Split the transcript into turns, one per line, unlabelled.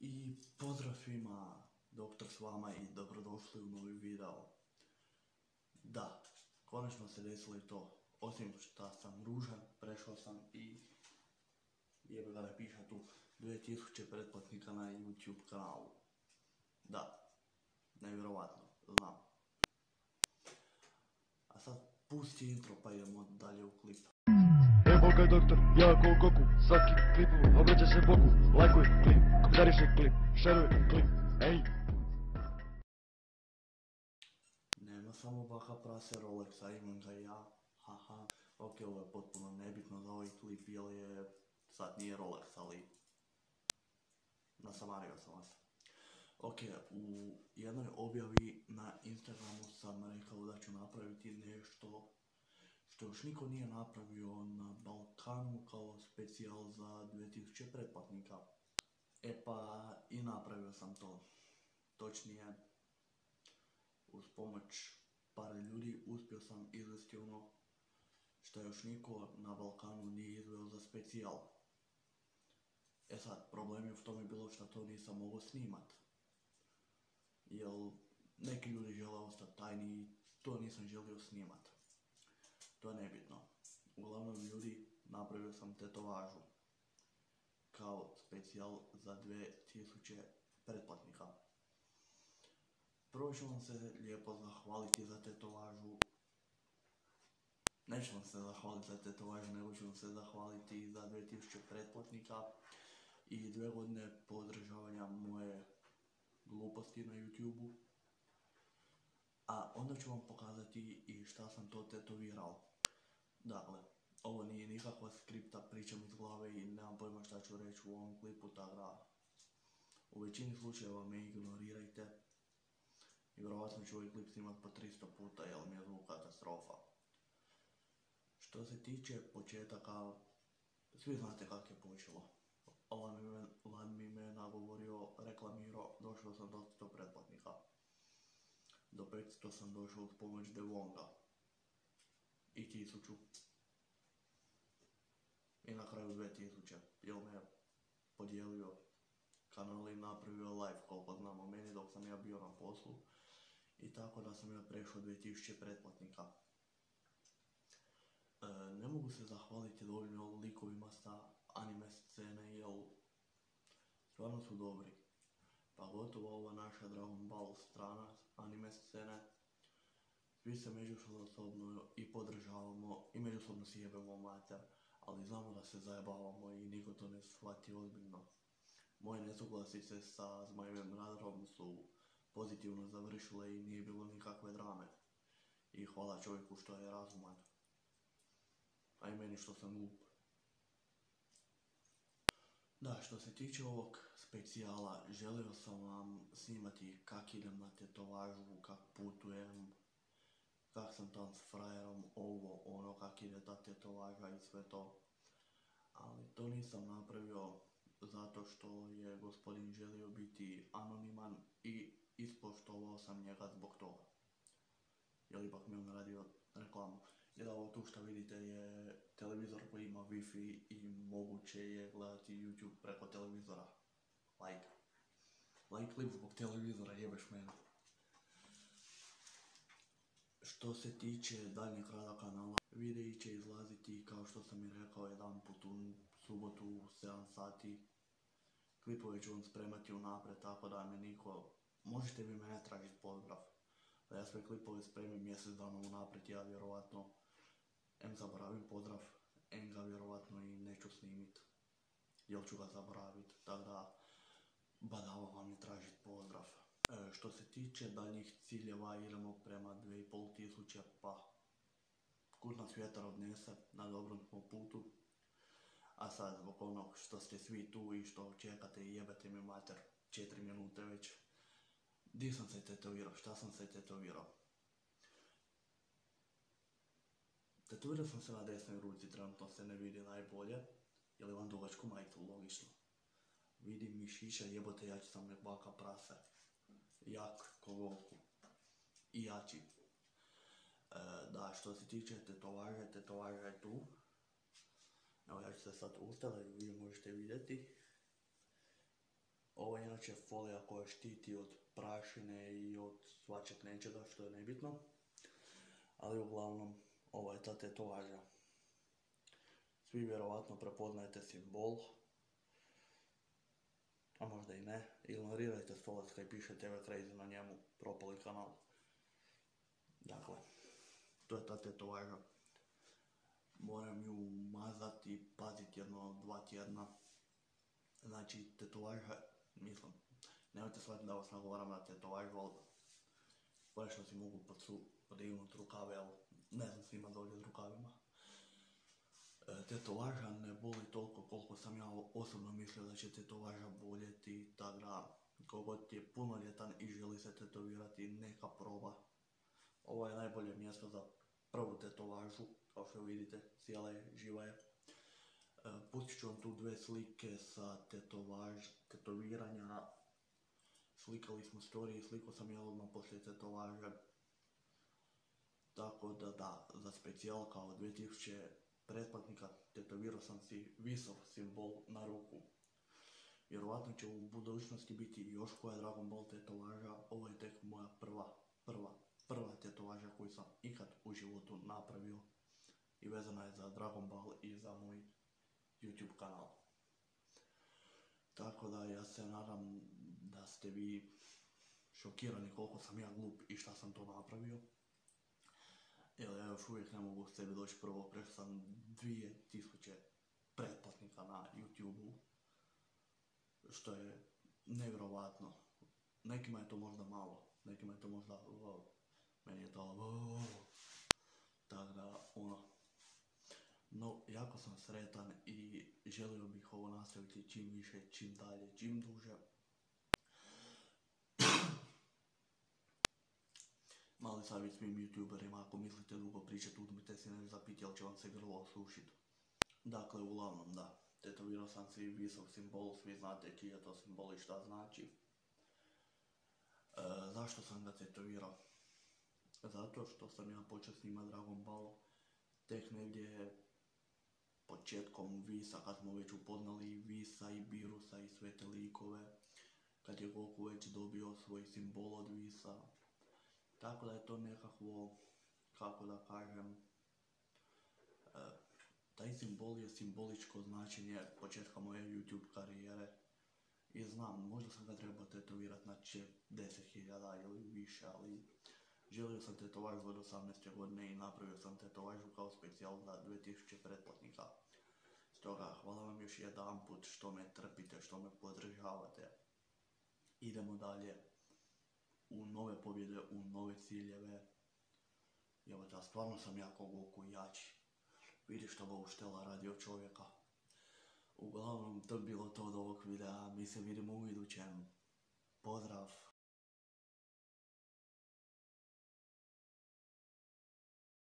I pozdrav svima, doktor s vama i dobrodošli u novi video. Da, konačno se desilo i to. Osim što sam ružan, prešao sam i jebe ga da piše tu 2000 pretplatnika na YouTube kanalu. Da, nevjerovatno, znam. A sad pusti intro pa idemo dalje u klip.
Evo ga doktor, ja ko Goku, svaki klip obraća se Bogu, lajkuj klip, komentariši klip, šeruj klip, ej!
Nema samo baka prase Rolexa, imam ga ja, haha. Ok, ovo je potpuno nebitno za ovaj klip, jer sad nije Rolex, ali nasamario sam vas. Ok, u jednoj objavi na Instagramu sam rekao da ću napraviti nešto što još niko nije napravio na Balkanu kao specijal za 2000 pretplatnika. E pa i napravio sam to. Točnije, uz pomoć par ljudi uspio sam izvesti ono što još niko na Balkanu nije izveo za specijal. E sad, problem je u tome bilo što to nisam mogao snimat. Jer neki ljudi žele ostati tajni i to nisam želio snimat. To je nebitno. Uglavnom ljudi, napravio sam tetovažu kao specijal za 2000 pretplatnika. Prvo ću vam se lijepo zahvaliti za tetovažu. Neću vam se zahvaliti za tetovažu, nego ću vam se zahvaliti za 2000 pretplatnika i 2 godine podržavanja moje gluposti na YouTube-u. A onda ću vam pokazati i šta sam to tetovirao. Dakle, ovo nije nikakva skripta, pričam iz glave i nemam pojma šta ću reći u ovom klipu, tako da u većini slučajeva me ignorirajte. I vjerovatno ću ovaj klip snimat po 300 puta jer mi je zvuk katastrofa. Što se tiče početaka, svi znate kako je počelo. Lan mi me nagovorio, reklamirao, došao sam do 100 pretplatnika. Do 500 sam došao uz pomoć Devonga. I 1000. I na kraju 2000. Jer me podijelio kanal i napravio live koliko znam o meni dok sam ja bio na poslu. I tako da sam ja prešao 2000 pretplatnika. Ne mogu se zahvaliti dovoljno likovima sa anime scene jer stvarno su dobri. Pa gotovo ova naša Dragon Ball strana anime scene. Svi se međusobno i podržavamo i međusobno si jebemo mater, ali znamo da se zajebavamo i niko to ne shvati ozbiljno. Moje nesuglasice sa Zmajevim radarom su pozitivno završile i nije bilo nikakve drame. I hvala čovjeku što je razuman. A i meni što sam glup. Da, što se tiče ovog specijala, želio sam vam snimati kak idem na tetovažu, kak putujem, kak sam tam s frajerom, ovo, ono, kak ide ta tetovaža i sve to. Ali to nisam napravio zato što je gospodin želio biti anoniman i ispoštovao sam njega zbog toga. Jer ipak mi on radio reklamu. Jer ovo tu što vidite je televizor koji ima Wi-Fi i moguće je gledati YouTube preko televizora. Like klip zbog televizora, jebeš mene. Što se tiče daljnjeg rada kanala, videi će izlaziti kao što sam i rekao jedan put u subotu u 7 sati. Klipove ću vam spremati unaprijed tako da me niko, možete vi mene tražiti pozdrav. Da ja sve klipove spremim mjesec dana unaprijed, ja vjerovatno zaboravim pozdrav, ga vjerovatno i neću snimit. Jer ću ga zaboravit, tako da badava vam je tražit pozdrav. Što se tiče daljnjih ciljeva, idemo prema 2500, pa kud nas vjetar odnese, na dobrom smo putu. A sad, zbog onog što ste svi tu i što čekate i jebete mi mater 4 minute već. Di sam se tetovirao, šta sam se tetovirao? Tetovirao sam se na desnoj ruci, trenutno se ne vidi najbolje, jer imam dugačku majicu, logično. Vidim mišića, jebote, jači sam nek baka prase. Jak ko Goku. I jači. Da, što se tiče tetovaže, tetovaža je tu. Evo ja ću se sad ustati, vi možete vidjeti. Ovo je uopće folija koja štiti od prašine i od svačeg nečega što je nebitno. Ali uglavnom, ovo je ta tetovaža. Svi vjerovatno prepoznajete simbol, a možda i ne. Ignorirajte stolac kaj piše TV Crazy na njemu, propali kanal. Dakle, to je ta tetovaža. Moram ju mazati i paziti jedno 2 tjedna. Znači, tetovaža, mislim, nemojte shvatiti da vas nagovaram na tetovažu, ali konačno si mogu podignuti rukave, ali ne znam svima dođe s rukavima. Tetovaža ne boli toliko koliko sam ja osobno mislio da će tetovaža boljeti, tako da kogod je punoljetan i želi se tetovirati, neka proba. Ovo je najbolje mjesto za prvu tetovažu, kao što vidite, cijela je, živa je. Pustit ću vam tu 2 slike sa tetoviranja. Slikali smo story i slikao sam ja odmah poslije tetovaže. Tako da, za specijal kao 2000 pretplatnika tetovirao sam si visok simbol na ruku. Vjerovatno će u budućnosti biti još koja Dragon Ball tetovaža. Ovo je tek moja prva tetovaža koju sam ikad u životu napravio. I vezana je za Dragon Ball i za moj YouTube kanal. Tako da ja se nadam da ste vi šokirani koliko sam ja glup i šta sam to napravio. Jer ja još uvijek ne mogu sebi doći prvo, prešao sam 2000 pretplatnika na YouTube-u, što je nevjerovatno. Nekima je to možda malo, nekima je to možda wow, meni je to wow. Tako da, no, jako sam sretan i želio bih ovo nastaviti čim više, čim dalje, čim duže. Mali savjet svim youtuberima, ako mislite dugo pričati, uzmite si nešto zapiti, ali će vam se grlo osušiti. Dakle, uglavnom da, tetovirao sam si visok simbol, svi znate čiji je to simbol i šta znači. Zašto sam ga tetovirao? Zato što sam ja počeo snimati Dragon Ball tek negdje početkom Visa, kad smo već upoznali Visa i Birusa i sve te likove, kad je Goku već dobio svoj simbol od Visa. Tako da je to nekakvo, kako da kažem, taj simbol je simboličko značenje početka moje YouTube karijere. I znam, možda sam ga trebao tetovirati na 10.000 ili više, ali želio sam tetovažu od 18. godine i napravio sam tetovažu kao specijal za 2000 pretplatnika. Stoga, hvala vam još jedanput što me trpite, što me podržavate. Idemo dalje u nove pobjede, u nove ciljeve. Evo da, stvarno sam jako Goku jači. Vidi što ga uštela radi od čovjeka. Uglavnom, to bi bilo to od ovog videa. Mi se vidimo u idućem.